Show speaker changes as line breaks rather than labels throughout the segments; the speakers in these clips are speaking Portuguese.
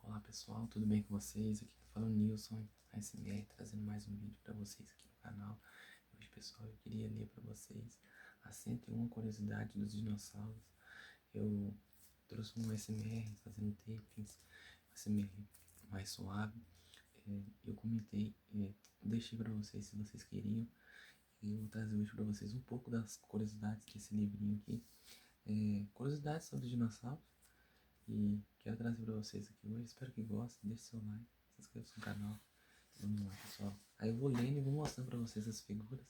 Olá pessoal, tudo bem com vocês? Aqui tá falando Nilson, ASMR, trazendo mais um vídeo para vocês aqui no canal. Hoje, pessoal, eu queria ler para vocês as 101 curiosidades dos dinossauros. Eu trouxe um ASMR fazendo tapings, um ASMR mais suave. Eu comentei, deixei para vocês se vocês queriam. E eu vou trazer hoje para vocês um pouco das curiosidades desse livrinho aqui. Curiosidades sobre dinossauros. E quero trazer pra vocês aqui hoje. Espero que gostem. Deixe seu like, se inscreva no canal. Vamos lá, pessoal. Aí eu vou lendo e vou mostrando pra vocês as figuras.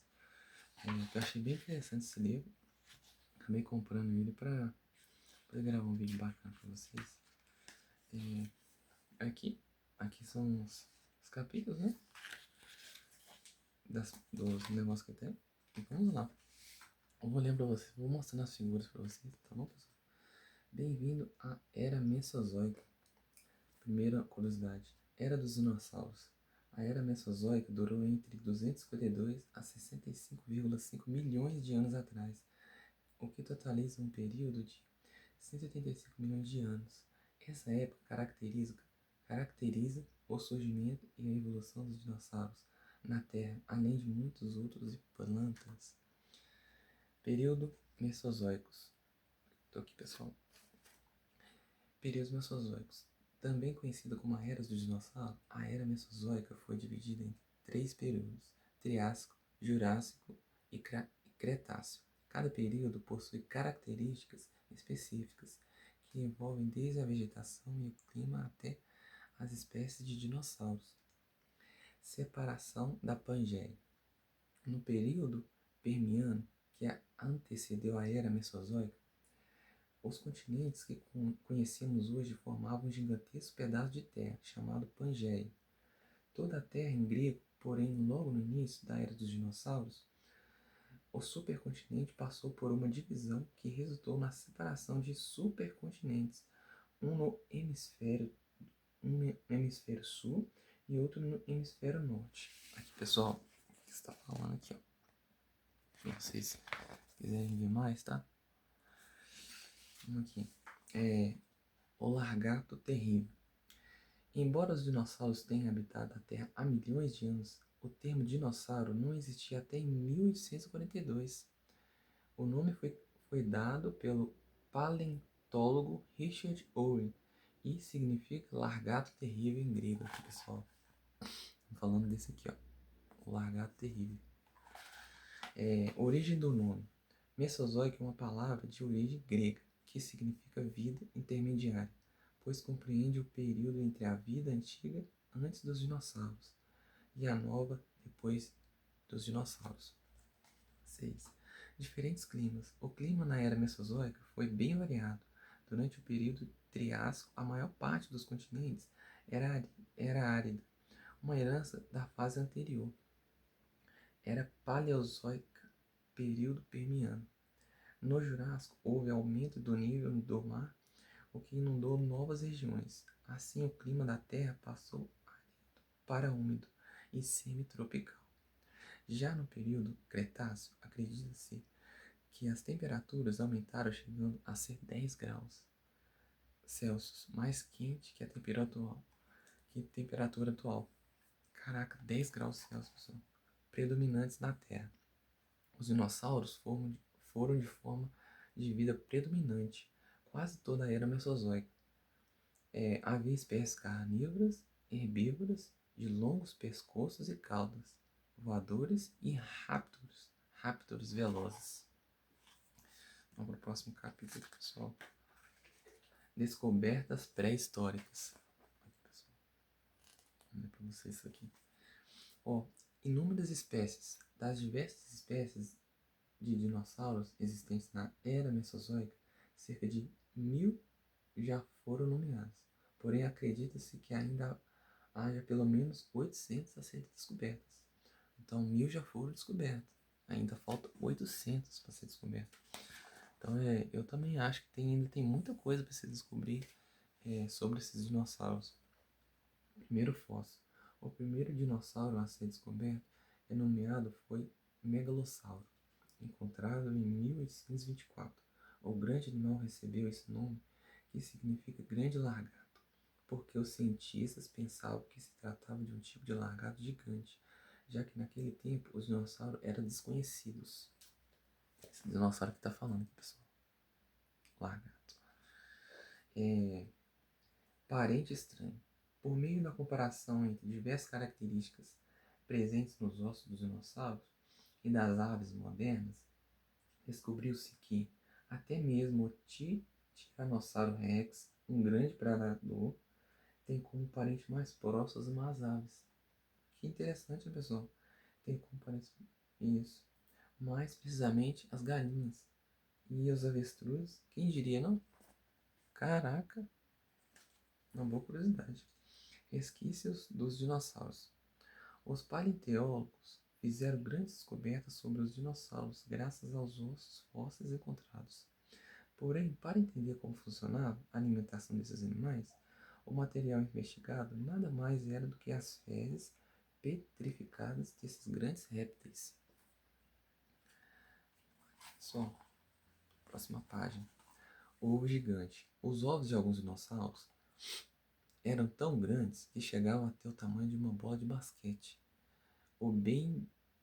Que eu achei bem interessante esse livro. Acabei comprando ele pra poder gravar um vídeo bacana pra vocês. Aqui são os capítulos, né? Dos negócios que tem. E vamos lá. Eu vou ler pra vocês, vou mostrando as figuras pra vocês, tá bom, pessoal? Bem-vindo à Era Mesozoica. Primeira curiosidade. Era dos dinossauros. A Era Mesozoica durou entre 252 a 65,5 milhões de anos atrás, o que totaliza um período de 185 milhões de anos. Essa época caracteriza o surgimento e a evolução dos dinossauros na Terra, além de muitos outros e plantas. Período Mesozoicos. Estou aqui, pessoal. Períodos Mesozoicos. Também conhecida como a Era dos Dinossauros, a Era Mesozoica foi dividida em 3 períodos: Triássico, Jurássico e Cretáceo. Cada período possui características específicas que envolvem desde a vegetação e o clima até as espécies de dinossauros. Separação da Pangeia. No período Permiano, que antecedeu a Era Mesozoica, os continentes que conhecemos hoje formavam um gigantesco pedaço de terra, chamado Pangeia. Toda a terra em grego, porém, logo no início da era dos dinossauros, o supercontinente passou por uma divisão que resultou na separação de supercontinentes, um no hemisfério sul e outro no hemisfério norte. Aqui, pessoal, o que está falando aqui, ó. Se vocês quiserem ver mais, tá? Vamos aqui. O Lagarto Terrível. Embora os dinossauros tenham habitado a Terra há milhões de anos, o termo dinossauro não existia até em 1842. O nome foi dado pelo paleontólogo Richard Owen e significa largato terrível em grego, aqui, pessoal. Falando desse aqui, ó, o largato terrível. Origem do nome. Mesozoico é uma palavra de origem grega que significa vida intermediária, pois compreende o período entre a vida antiga, antes dos dinossauros, e a nova, depois dos dinossauros. 6. Diferentes climas. O clima na era Mesozoica foi bem variado. Durante o período Triássico, a maior parte dos continentes era árida, uma herança da fase anterior. Era Paleozoica, período Permiano. No Jurássico, houve aumento do nível do mar, o que inundou novas regiões. Assim, o clima da Terra passou árido para úmido e semitropical. Já no período Cretáceo, acredita-se que as temperaturas aumentaram, chegando a ser 10 graus Celsius mais quente que a temperatura atual. Caraca, 10 graus Celsius predominantes na Terra. Os dinossauros foram de forma de vida predominante quase toda a era Mesozoica. Havia espécies carnívoras, herbívoras, de longos pescoços e caudas, voadores e ráptores velozes. Vamos para o próximo capítulo, pessoal. Descobertas pré-históricas. Aqui, pessoal. Vou ler para vocês isso aqui. Inúmeras espécies. Das diversas espécies de dinossauros existentes na era Mesozoica, cerca de 1000 já foram nomeadas. Porém, acredita-se que ainda haja pelo menos 800 a serem descobertas. Então, 1000 já foram descobertas. Ainda falta 800 para ser descoberto. Então, eu também acho que ainda tem muita coisa para se descobrir sobre esses dinossauros. Primeiro fóssil. O primeiro dinossauro a ser descoberto nomeado foi Megalossauro, encontrado em 1824. O grande animal recebeu esse nome, que significa grande lagarto. porque os cientistas pensavam que se tratava de um tipo de lagarto gigante, já que naquele tempo os dinossauros eram desconhecidos. Esse dinossauro que está falando aqui, pessoal. Lagarto. Parente estranho. Por meio da comparação entre diversas características presentes nos ossos dos dinossauros e das aves modernas, descobriu-se que até mesmo o Tiranossauro Rex, um grande predador, tem como parente mais próximo as aves. Que interessante, né, pessoal? Tem como parente isso. Mais precisamente as galinhas. E os avestruzes, quem diria, não? Caraca, uma boa curiosidade. Resquícios dos dinossauros. Os paleontólogos fizeram grandes descobertas sobre os dinossauros graças aos ossos fósseis encontrados. Porém, para entender como funcionava a alimentação desses animais, o material investigado nada mais era do que as fezes petrificadas desses grandes répteis. Só, próxima página. O ovo gigante. Os ovos de alguns dinossauros eram tão grandes que chegavam até o tamanho de uma bola de basquete. O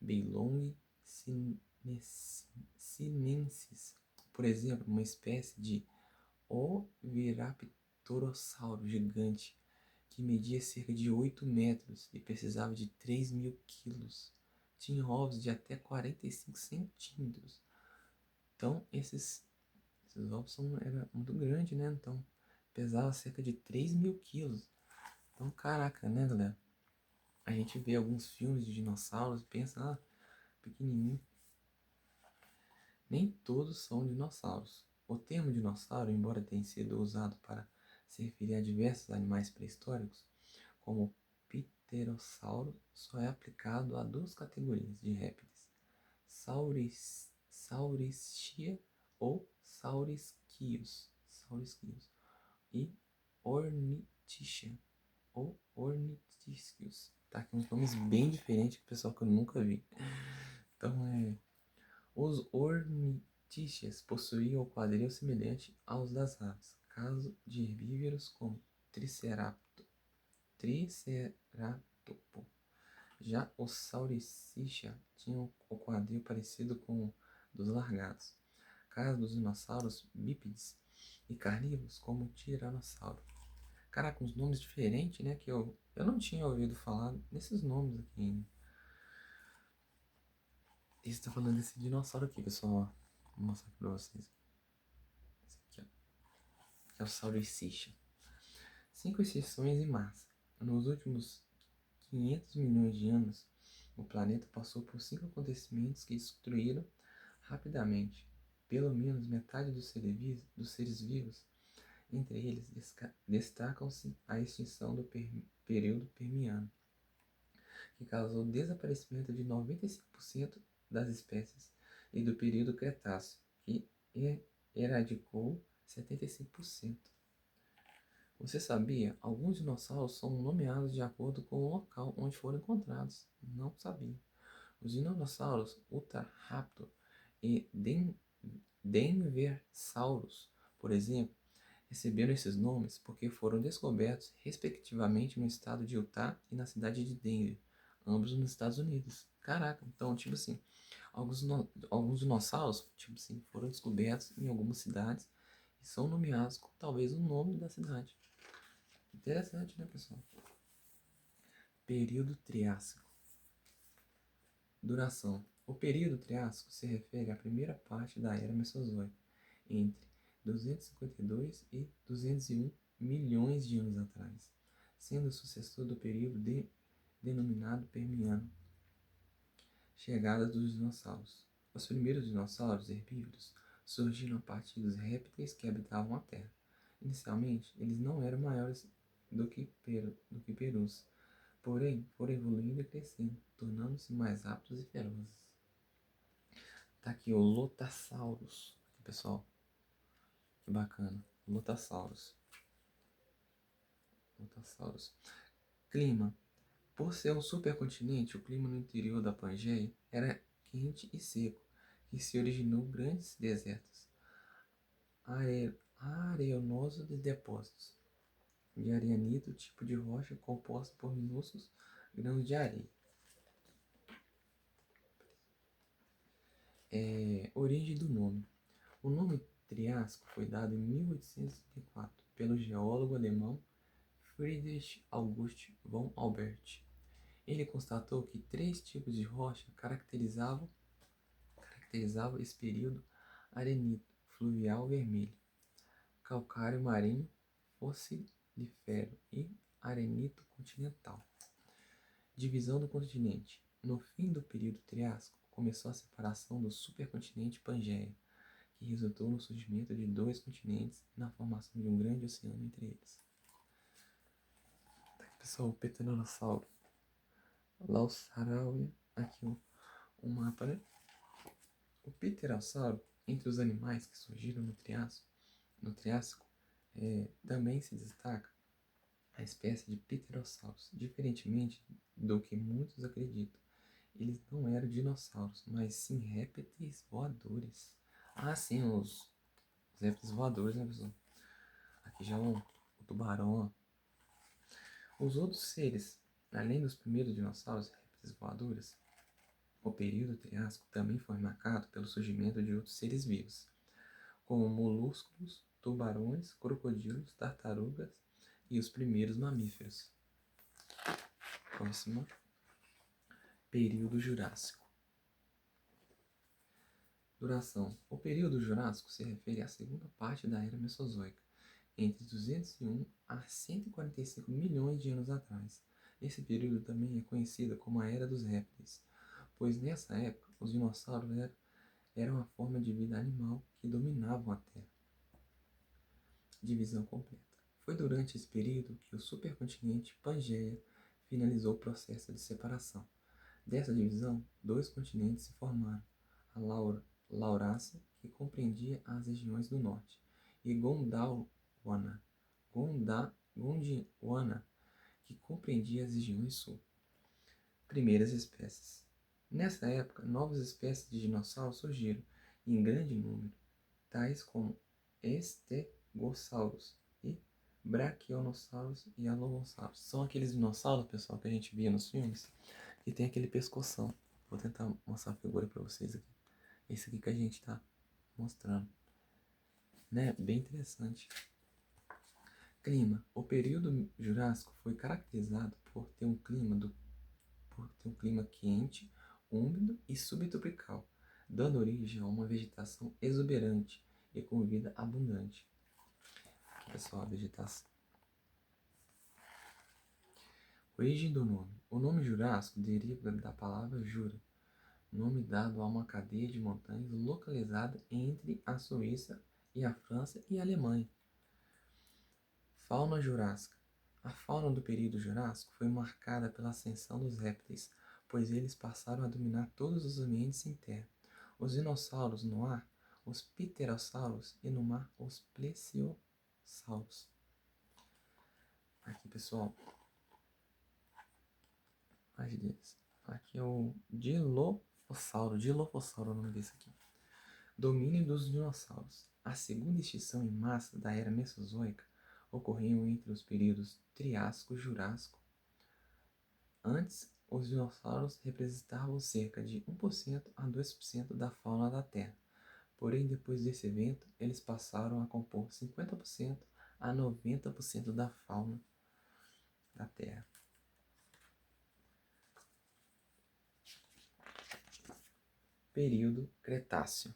Beilong sinensis, por exemplo, uma espécie de Oviraptorossauro gigante que media cerca de 8 metros e precisava de 3.000 quilos. Tinha ovos de até 45 centímetros. Então, esses ovos eram muito grandes, né? Então, pesava cerca de 3.000 quilos. Então, caraca, né, galera? A gente vê alguns filmes de dinossauros e pensa, pequenininho. Nem todos são dinossauros. O termo dinossauro, embora tenha sido usado para se referir a diversos animais pré-históricos, como o pterossauro, só é aplicado a duas categorias de répteis: Saurischia ou Saurischios e Ornithischia ou Ornithischius. Tá aqui uns nomes bem diferentes que o pessoal que eu nunca vi. Então, os ornitícias possuíam o quadril semelhante aos das aves, caso de herbívoros como Triceratopo. Já os Saurischia tinham o quadril parecido com o dos largados, caso dos dinossauros bípedes e carnívoros como o Tiranossauro. Caraca, uns nomes diferentes, né? Que eu não tinha ouvido falar nesses nomes aqui ainda. Esse tá falando desse dinossauro aqui, pessoal. Vou mostrar aqui pra vocês. Esse aqui, ó. Que é o Saurischia. 5 exceções em massa. Nos últimos 500 milhões de anos, o planeta passou por 5 acontecimentos que destruíram rapidamente pelo menos metade dos seres vivos. Entre eles, destacam-se a extinção do período Permiano, que causou o desaparecimento de 95% das espécies, e do período Cretáceo, que eradicou 75%. Você sabia? Alguns dinossauros são nomeados de acordo com o local onde foram encontrados. Não sabia. Os dinossauros Utahraptor e Denversaurus, por exemplo, receberam esses nomes porque foram descobertos respectivamente no estado de Utah e na cidade de Denver, ambos nos Estados Unidos. Caraca, então, tipo assim, alguns dinossauros, tipo assim, foram descobertos em algumas cidades e são nomeados com talvez o nome da cidade. Interessante, né, pessoal? Período Triássico. Duração. O período Triássico se refere à primeira parte da Era Mesozoica, entre 252 e 201 milhões de anos atrás, sendo o sucessor do período denominado Permiano. Chegada dos dinossauros. Os primeiros dinossauros herbívoros surgiram a partir dos répteis que habitavam a Terra. Inicialmente, eles não eram maiores do que perus, porém foram evoluindo e crescendo, tornando-se mais rápidos e ferozes. Tá aqui o Lotasaurus, pessoal. Que bacana. Lotasaurus. Clima. Por ser um supercontinente, o clima no interior da Pangeia era quente e seco, que se originou grandes desertos arenosos de depósitos. de arenito, tipo de rocha composta por minúsculos grãos de areia. Origem do nome. O nome Triássico foi dado em 1834 pelo geólogo alemão Friedrich August von Albert. Ele constatou que 3 tipos de rocha caracterizavam esse período: arenito fluvial vermelho, calcário marinho fossilífero e arenito continental. Divisão do continente. No fim do período Triássico, começou a separação do supercontinente Pangeia, que resultou no surgimento de 2 continentes e na formação de um grande oceano entre eles. Tá aqui, pessoal, o Pteronossauro. Lausarauia. Aqui um mapa, né? O Pterossauro, entre os animais que surgiram no Triássico, também se destaca a espécie de Pterossauros. Diferentemente do que muitos acreditam, eles não eram dinossauros, mas sim répteis voadores. Ah, sim, os répteis voadores, né, pessoal? Aqui já o tubarão. Os outros seres, além dos primeiros dinossauros, répteis voadores, o período Triássico também foi marcado pelo surgimento de outros seres vivos, como moluscos, tubarões, crocodilos, tartarugas e os primeiros mamíferos. Próximo. Período Jurássico. Duração. O período Jurássico se refere à segunda parte da Era Mesozoica, entre 201 a 145 milhões de anos atrás. Esse período também é conhecido como a Era dos Répteis, pois nessa época os dinossauros eram a forma de vida animal que dominavam a Terra. Divisão completa. Foi durante esse período que o supercontinente Pangeia finalizou o processo de separação. Dessa divisão, 2 continentes se formaram: a Laurásia, que compreendia as regiões do norte, e Gondwana, que compreendia as regiões sul. Primeiras espécies. Nessa época, novas espécies de dinossauros surgiram em grande número, tais como Stegosaurus e Brachiosaurus e Allosaurus. São aqueles dinossauros, pessoal, que a gente via nos filmes, que tem aquele pescoção. Vou tentar mostrar a figura para vocês aqui. Esse aqui que a gente está mostrando. Né? Bem interessante. Clima. O período Jurássico foi caracterizado por ter um clima quente, úmido e subtropical, dando origem a uma vegetação exuberante e com vida abundante. Aqui, pessoal, a vegetação. Origem do nome. O nome Jurássico deriva da palavra Jura, nome dado a uma cadeia de montanhas localizada entre a Suíça e a França e a Alemanha. Fauna Jurássica. A fauna do período Jurássico foi marcada pela ascensão dos répteis, pois eles passaram a dominar todos os ambientes sem terra. Os dinossauros no ar, os pterossauros, e no mar, os plesiosauros. Aqui, pessoal, mais deles. Aqui é o Dilophosauro é o nome desse aqui. Domínio dos dinossauros. A segunda extinção em massa da era Mesozoica ocorreu entre os períodos Triássico e Jurássico. Antes, os dinossauros representavam cerca de 1% a 2% da fauna da Terra. Porém, depois desse evento, eles passaram a compor 50% a 90% da fauna da Terra. Período Cretáceo.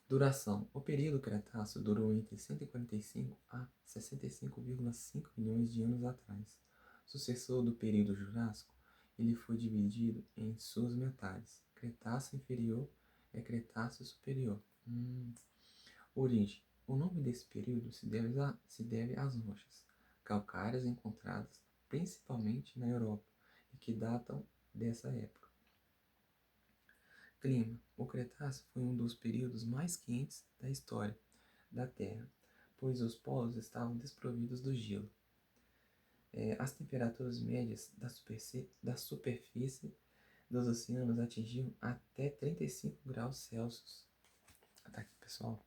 Duração. O período Cretáceo durou entre 145 a 65,5 milhões de anos atrás. Sucessor do período Jurássico, ele foi dividido em suas metades. Cretáceo inferior e Cretáceo superior. Origem. O nome desse período se deve às rochas calcárias encontradas principalmente na Europa e que datam dessa época. Clima. O Cretáceo foi um dos períodos mais quentes da história da Terra, pois os polos estavam desprovidos do gelo. As temperaturas médias da superfície dos oceanos atingiam até 35 graus Celsius. Tá aqui, pessoal.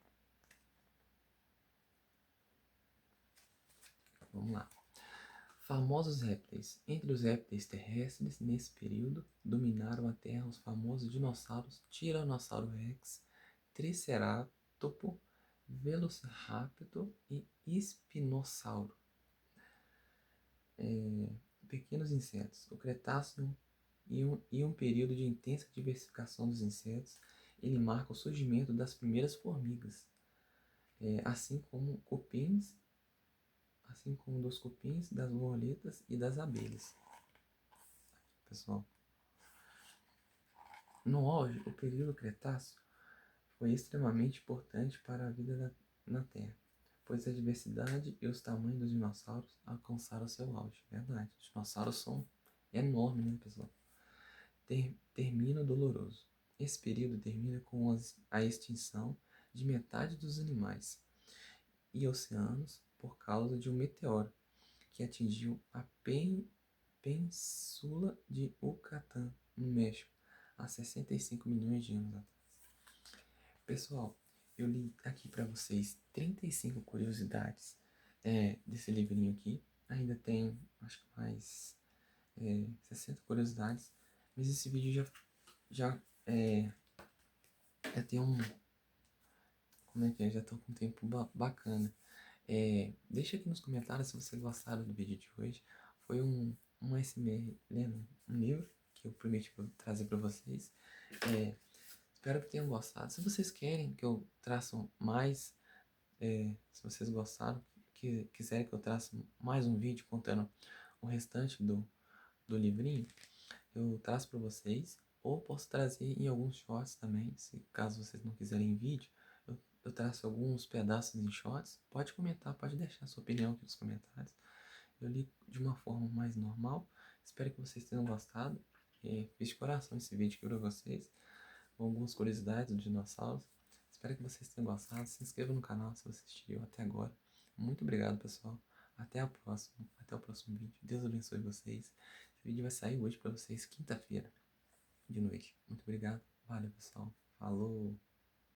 Vamos lá. Famosos répteis. Entre os répteis terrestres, nesse período, dominaram a Terra os famosos dinossauros Tiranossauro Rex, Triceratopo, Velociraptor e Espinossauro. Pequenos insetos. O Cretáceo e um período de intensa diversificação dos insetos, ele marca o surgimento das primeiras formigas, assim como dos cupins, das borboletas e das abelhas. Pessoal, no auge, o período Cretáceo foi extremamente importante para a vida na Terra, pois a diversidade e os tamanhos dos dinossauros alcançaram seu auge. Verdade, os dinossauros são enormes, né, pessoal? Termina doloroso. Esse período termina com a extinção de metade dos animais e oceanos por causa de um meteoro que atingiu a Península de Yucatán, no México, há 65 milhões de anos atrás. Pessoal, eu li aqui para vocês 35 curiosidades desse livrinho aqui. Ainda tem, acho que mais 60 curiosidades, mas esse vídeo já tem um... Como é que é? Já tô com um tempo bacana. Deixa aqui nos comentários se vocês gostaram do vídeo de hoje. Foi um ASMR lendo um livro que eu prometi trazer para vocês. Espero que tenham gostado. Se vocês querem que eu traça mais, se vocês gostaram, que quiserem que eu traça mais um vídeo contando o restante do livrinho, eu traço para vocês. Ou posso trazer em alguns shorts também, se caso vocês não quiserem vídeo. Eu traço alguns pedaços em shorts. Pode comentar, pode deixar a sua opinião aqui nos comentários. Eu li de uma forma mais normal. Espero que vocês tenham gostado. Fiz de coração esse vídeo aqui para vocês, com algumas curiosidades dos dinossauros. Espero que vocês tenham gostado. Se inscreva no canal se você assistiu até agora. Muito obrigado, pessoal. Até a próxima. Até o próximo vídeo. Deus abençoe vocês. Esse vídeo vai sair hoje para vocês, quinta-feira de noite. Muito obrigado. Valeu, pessoal. Falou.